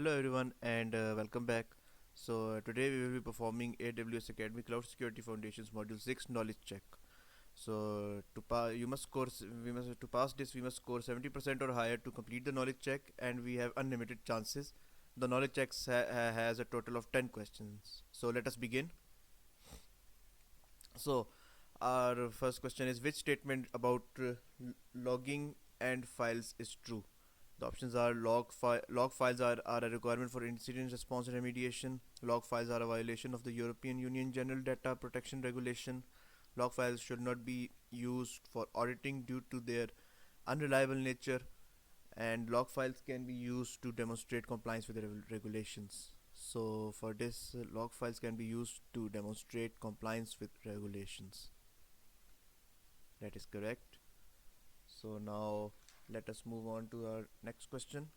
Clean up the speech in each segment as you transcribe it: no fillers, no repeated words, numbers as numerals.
Hello everyone and welcome back. Today we will be performing AWS Academy Cloud Security Foundations Module 6 Knowledge Check. You must score we must to pass this we must score 70% or higher to complete the knowledge check, and we have unlimited chances. The knowledge check has a total of 10 questions. So let us begin. So our first question is, which statement about logging and files is true? The options are log files are a requirement for incident response and remediation. Log files are a violation of the European Union General Data Protection Regulation. Log files should not be used for auditing due to their unreliable nature, and log files can be used to demonstrate compliance with the regulations. So for this, log files can be used to demonstrate compliance with regulations. That is correct. So now let us move on to our next question.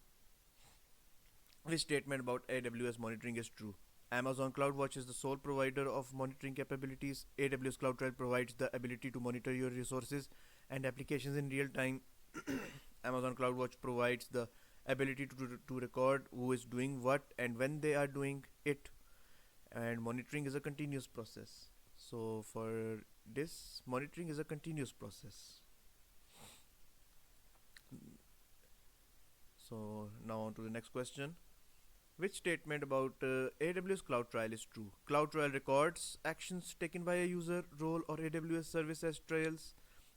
Which statement about AWS monitoring is true? Amazon CloudWatch is the sole provider of monitoring capabilities. AWS CloudTrail provides the ability to monitor your resources and applications in real time. Amazon CloudWatch provides the ability to record who is doing what and when they are doing it. And monitoring is a continuous process. So for this, monitoring is a continuous process. So now on to the next question. Which statement about AWS CloudTrail is true? CloudTrail records actions taken by a user, role, or AWS service as trails.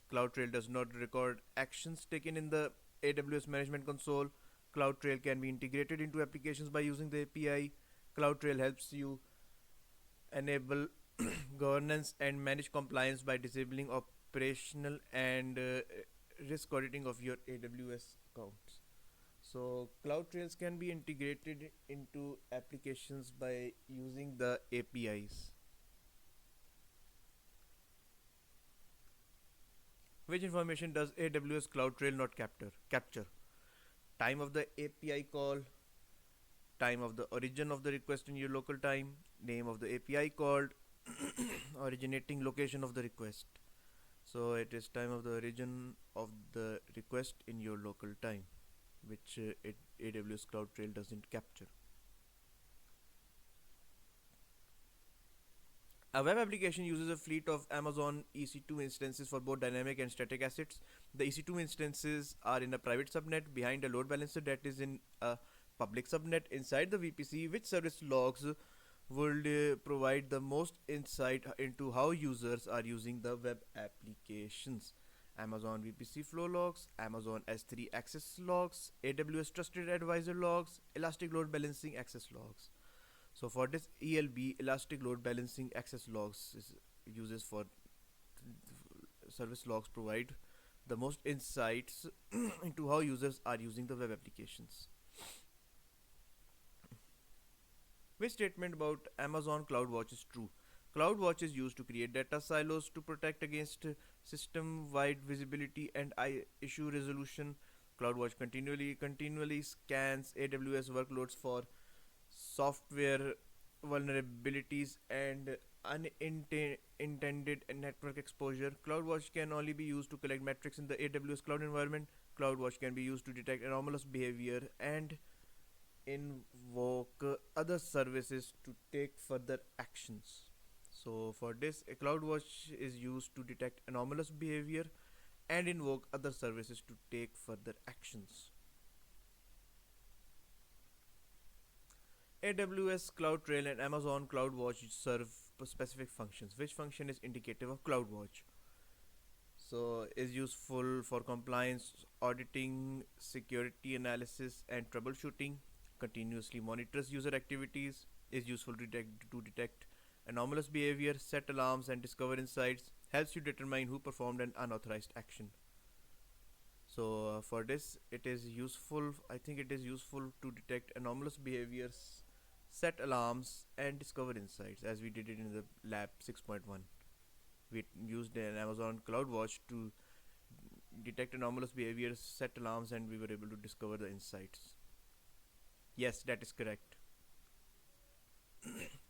CloudTrail does not record actions taken in the AWS Management Console. CloudTrail can be integrated into applications by using the API. CloudTrail helps you enable governance and manage compliance by disabling operational and risk auditing of your AWS accounts. So CloudTrails can be integrated into applications by using the APIs. Which information does AWS CloudTrail not capture? Time of the API call, time of the origin of the request in your local time, name of the API called, originating location of the request. So it is time of the origin of the request in your local time, which AWS CloudTrail doesn't capture. A web application uses a fleet of Amazon EC2 instances for both dynamic and static assets. The EC2 instances are in a private subnet behind a load balancer that is in a public subnet inside the VPC. Which service logs would provide the most insight into how users are using the web applications? Amazon VPC flow logs, Amazon S3 access logs, AWS trusted advisor logs, elastic load balancing access logs. So for this, ELB, elastic load balancing access logs, is uses for service logs provide the most insights into how users are using the web applications. Which statement about Amazon CloudWatch is true? CloudWatch is used to create data silos to protect against system-wide visibility and issue resolution. CloudWatch continually scans AWS workloads for software vulnerabilities and unintended network exposure. CloudWatch can only be used to collect metrics in the AWS cloud environment. CloudWatch can be used to detect anomalous behavior and invoke other services to take further actions. So for this, a CloudWatch is used to detect anomalous behavior and invoke other services to take further actions. AWS CloudTrail and Amazon CloudWatch serve specific functions. Which function is indicative of CloudWatch? So is useful for compliance, auditing, security analysis, and troubleshooting. Continuously monitors user activities. Is useful to detect anomalous behavior, set alarms, and discover insights. Helps you determine who performed an unauthorized action. So for this, it is useful. I think it is useful to detect anomalous behaviors, set alarms, and discover insights, as we did it in the lab 6.1. We used an Amazon CloudWatch to detect anomalous behaviors, set alarms, and we were able to discover the insights. Yes, that is correct.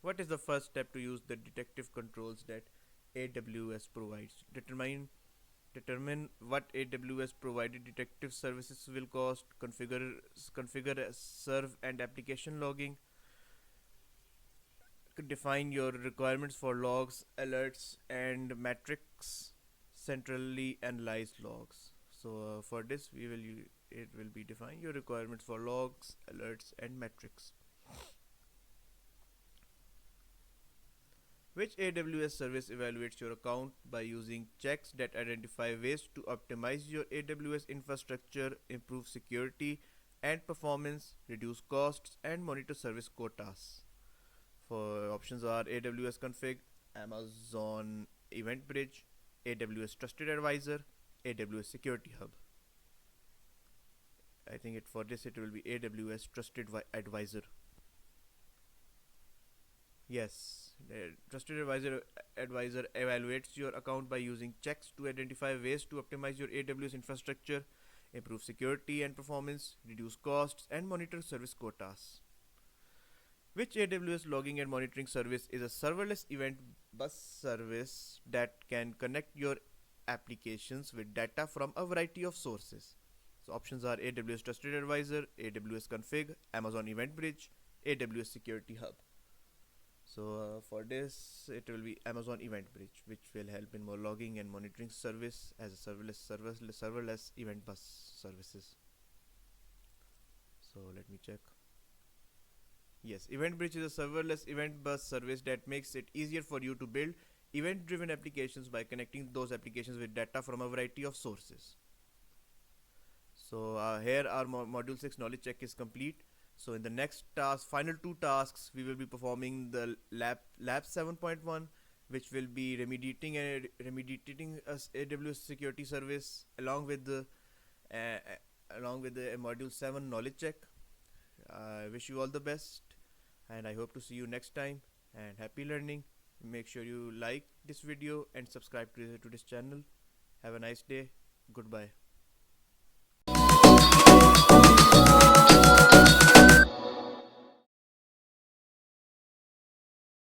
What is the first step to use the detective controls that AWS provides? Determine Determine what AWS provided detective services will cost. Configure serve and application logging. Define your requirements for logs, alerts, and metrics. Centrally analyze logs. So for this, it will be define your requirements for logs, alerts, and metrics. Which AWS service evaluates your account by using checks that identify ways to optimize your AWS infrastructure, improve security and performance, reduce costs, and monitor service quotas? For options are AWS Config, Amazon Event Bridge, AWS Trusted Advisor, AWS Security Hub. I think for this it will be AWS Trusted Advisor. Yes, the Trusted Advisor evaluates your account by using checks to identify ways to optimize your AWS infrastructure, improve security and performance, reduce costs, and monitor service quotas. Which AWS logging and monitoring service is a serverless event bus service that can connect your applications with data from a variety of sources? So options are AWS Trusted Advisor, AWS Config, Amazon Event Bridge, AWS Security Hub. So for this, it will be Amazon Event Bridge, which will help in more logging and monitoring service as a serverless event bus services. So let me check. Yes, Event Bridge is a serverless event bus service that makes it easier for you to build event-driven applications by connecting those applications with data from a variety of sources. So here our module 6 knowledge check is complete. So in the next task, final two tasks, we will be performing the lab 7.1, which will be remediating AWS security service along with the module 7 knowledge check. I wish you all the best, and I hope to see you next time, and happy learning. Make sure you like this video and subscribe to this channel. Have a nice day. Goodbye.